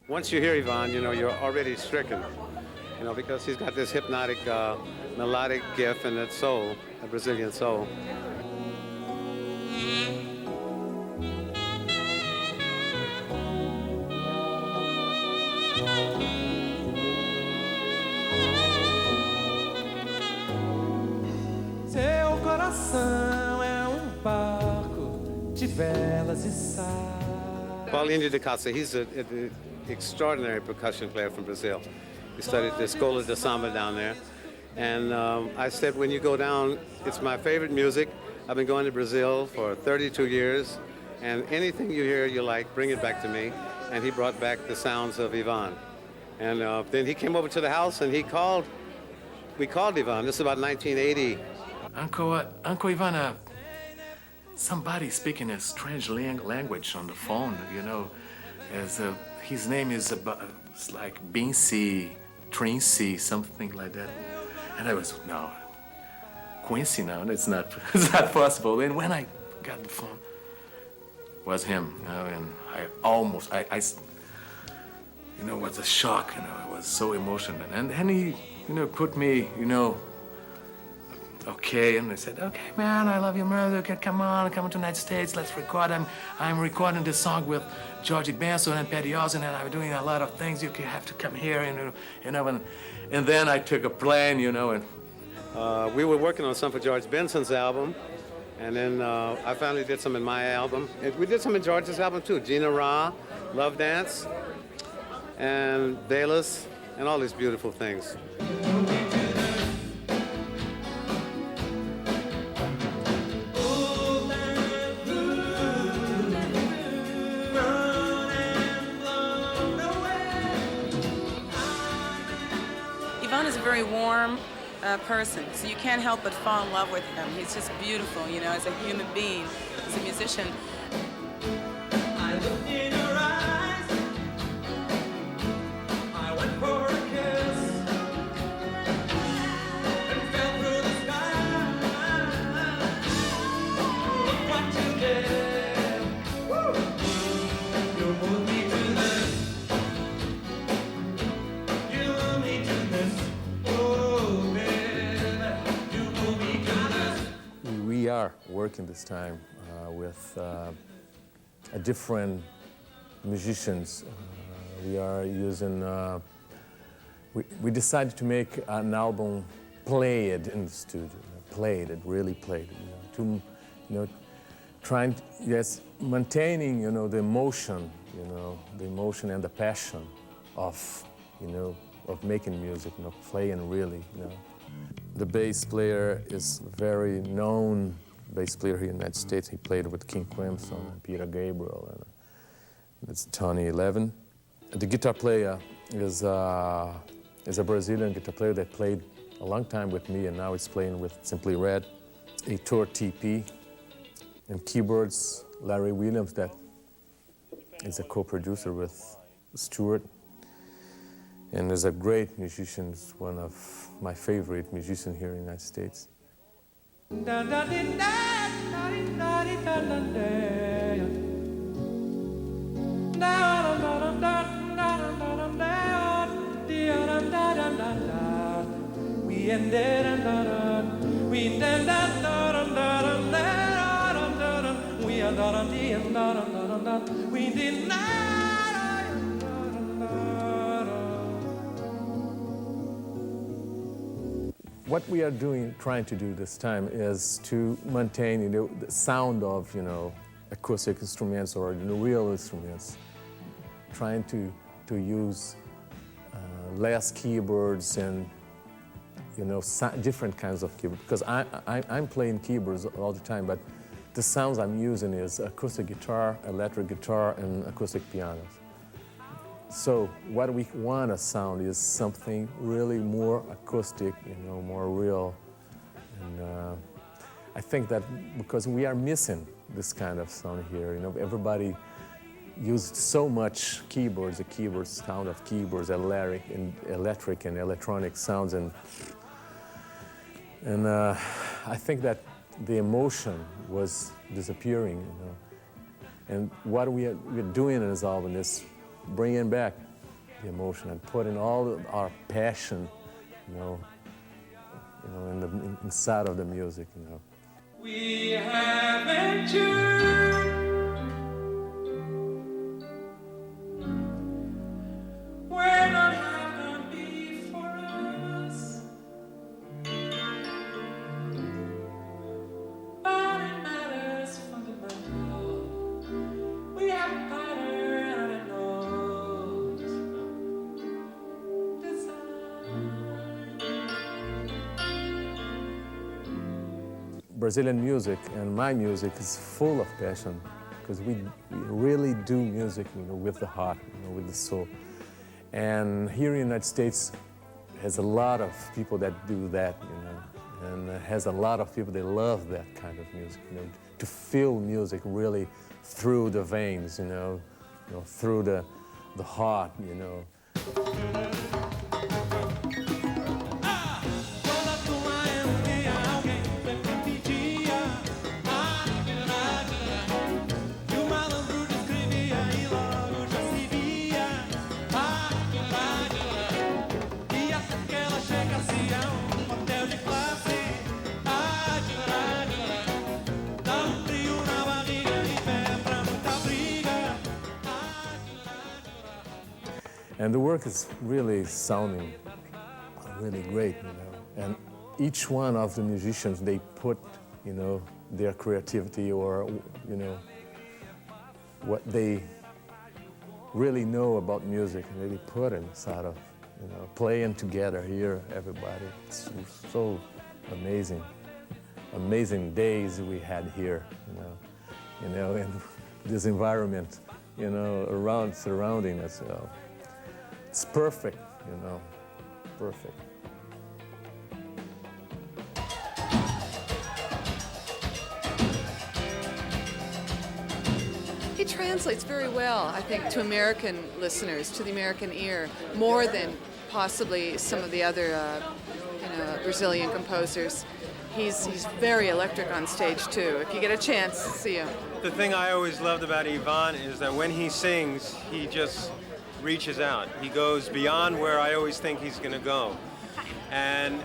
Once you hear Ivan, you know, you're already stricken, you know, because he's got this hypnotic melodic gift and that soul, a Brazilian soul. Seu coração é barco de velas e sal. Paulinho de Casa, he's an extraordinary percussion player from Brazil. He studied the Escola de Samba down there. And I said, when you go down, it's my favorite music. I've been going to Brazil for 32 years, and anything you hear you like, bring it back to me. And he brought back the sounds of Ivan. And then he came over to the house and we called Ivan. This is about 1980. Uncle Ivan, somebody speaking a strange language on the phone, you know, as his name is it's like Bincy, Trincy, something like that. And I was, no, Quincy, no, it's not possible. And when I got the phone, it was him, you know, and I almost, you know, was a shock, you know, I was so emotional. And he, you know, put me, you know, okay, and I said, okay, man, I love your music, come on to the United States, let's record. I'm recording this song with Georgie Benson and Patty Austin, and I'm doing a lot of things. You have to come here, you know, and then I took a plane, you know, and we were working on some for George Benson's album, and then I finally did some in my album. And we did some in George's album too, Gina Ra, Love Dance, and Dallas, and all these beautiful things. Ivan is a very warm person, so you can't help but fall in love with him. He's just beautiful, you know, as a human being, as a musician. I looked in your eyes, I went for a kiss, and fell through the sky. Look what you did. Woo! You moved me to this. You moved me to this. Oh, baby, you moved me to this. We are working this time with different musicians. We are using, we decided to make an album played in the studio, really played, you know, trying, yes, maintaining, you know, the emotion and the passion of, you know, of making music, you know, playing really, you know. The bass player is a very known bass player here in the United States. He played with King Crimson and Peter Gabriel, and it's Tony Levin. The guitar player is a Brazilian guitar player that played a long time with me, and now he's playing with Simply Red, Heitor TP, and keyboards, Larry Williams, that is a co-producer with Stewart. And is a great musician, one of my favorite musicians here in the United States. What we are trying to do this time is to maintain, you know, the sound of, you know, acoustic instruments or, you know, real instruments. Trying to use less keyboards and, you know, different kinds of keyboards. Because I'm playing keyboards all the time, but the sounds I'm using is acoustic guitar, electric guitar, and acoustic pianos. So what we want to sound is something really more acoustic, you know, more real. And I think that because we are missing this kind of sound here, you know, everybody used so much keyboards, the keyboard sound of keyboards, electric and electronic sounds, and I think that the emotion was disappearing, you know. And what we're doing in this album is bringing back the emotion and putting all our passion, inside of the music, We haven't turned where not happened before us, but it matters fundamental. We have pattern and knows Brazilian music and my music is full of passion because we really do music, with the heart, with the soul. And here in the United States has a lot of people that do that, and has a lot of people that love that kind of music, to feel music really through the veins, through the heart, And the work is really sounding really great, And each one of the musicians, they put, their creativity or, what they really know about music, and they put it inside of, playing together here, everybody. It's so amazing. Amazing days we had here, in this environment, surrounding us. It's perfect, perfect. He translates very well, I think, to American listeners, to the American ear, more than possibly some of the other Brazilian composers. He's very electric on stage, too. If you get a chance, see him. The thing I always loved about Ivan is that when he sings, he just reaches out. He goes beyond where I always think he's going to go. And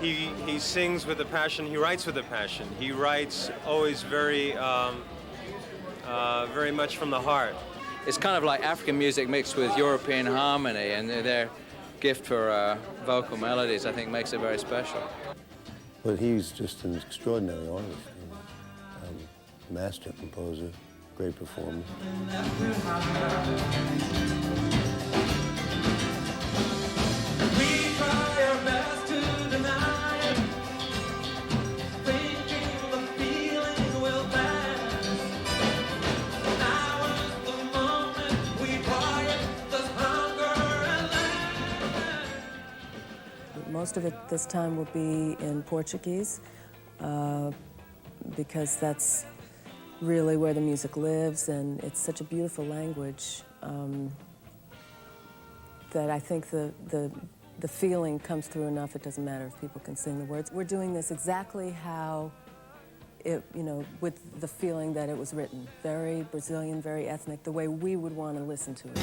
he sings with a passion. He writes with a passion. He writes always very much from the heart. It's kind of like African music mixed with European harmony, and their gift for vocal melodies, I think, makes it very special. But he's just an extraordinary artist, master composer, great performer. We try our best to deny it, thinking the feeling will pass. Now is the moment we quiet this hunger and last. Most of it this time will be in Portuguese, because that's really where the music lives, and it's such a beautiful language that I think the feeling comes through enough. It doesn't matter if people can sing the words. We're doing this exactly how it, with the feeling that it was written. Very Brazilian, very ethnic, the way we would want to listen to it.